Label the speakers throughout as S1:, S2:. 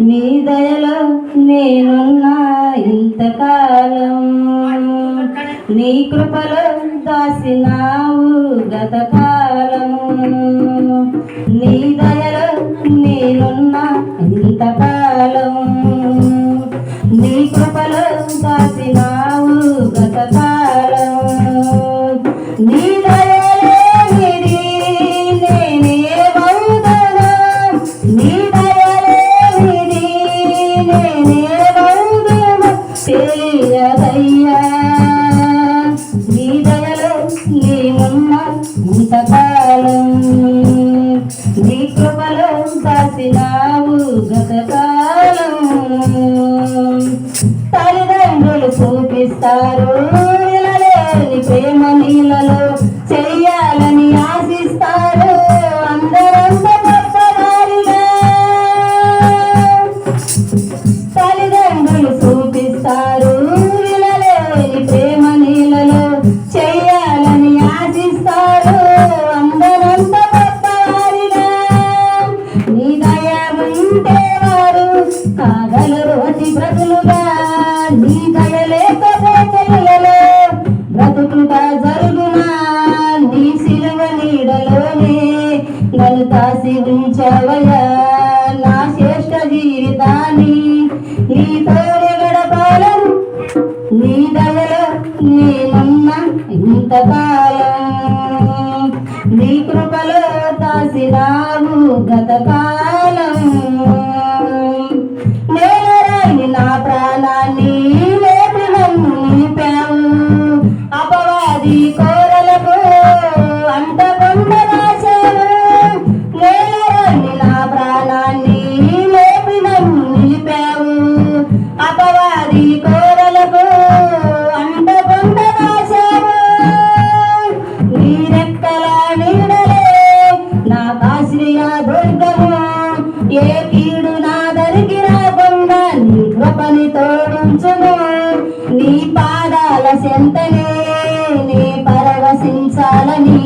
S1: నీ దయలో నేనున్నా ఇంతకాలం, నీ కృపలో దాసినావు గతకాలం. నీ దయలో నేనున్నా ఇంతకాలం, నీ కృపలో దాసినావు గతకాలం. నీ దయలేనిది నేనేమవుదును, నీ దయలేనిది నేనేమవుదును తెలియదయ్యా. నీ దయలో నేనున్నా ఇంతకాలం, నీ కృపలో దాసినావు గతకాలం. తల్లిదండ్రులు చూపిస్తారు వినలేని ప్రేమ నీళ్ళలో, చెయ్యాలని ఆశిస్తారు అందరంత గొప్పవారిగా. తల్లిదండ్రులు చూపిస్తారు వినలేని ప్రేమ నీళ్ళలో, చెయ్యాలని ఆశిస్తారు అందరంత గొప్పవారిగా. నీ దయ ఉంటే వారు కాగలరు అతి బ్రతులుగా, నీ దయ లేకపోతే బ్రతుకుగా జరుగునా. నీ సిలువ నీడలోనే నన్ను దాసి ఉంచవయ్యా, నా శ్రేష్ఠ జీవితాన్ని నీతోనే గడపాలను. నీ దయలో నేనున్నా ఇంతకాలం, నీ కృపలో దాసినావు గతకాలం. నేను రాని నా ప్రాణాన్ని లేపి నన్ను నిలిపావు, అపవాది కోరలకు అంటకుండా రాశావు. నేను రాని నా ప్రాణాన్ని లేపి నన్ను నిలిపావు, అపవాది కోరలకు అంటకుండా రాశావు. నీ రెక్కల నీడలే నాకు ఆశ్రయ దుర్గము, ఏ కీడు నా దరికి రాకుండా నీ కృపని తోడుంచును. నీ పాదాల చెంతనే నీ పరవశించాలని,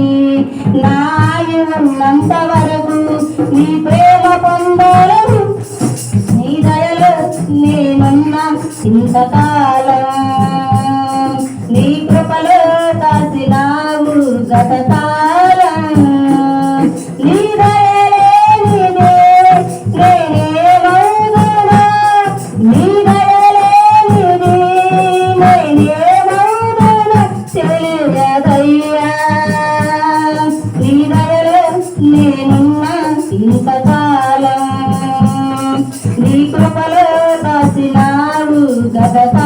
S1: నా ఆయువున్నంత వరకు నీ ప్రేమ పొందాలను. నీ దయలో నేనున్నా ఇంతకాలం, నీ కృపలో దాసినావు గతకాలం. నీ దయలేనిదే నేనేమవుదును, నీ దయలేనిది నేనేమవుదును తెలియదయ్యా. నీ దయలో నేనున్నా ఇంతకాలం, నీ కృపలో దాసినావు గతకాలం.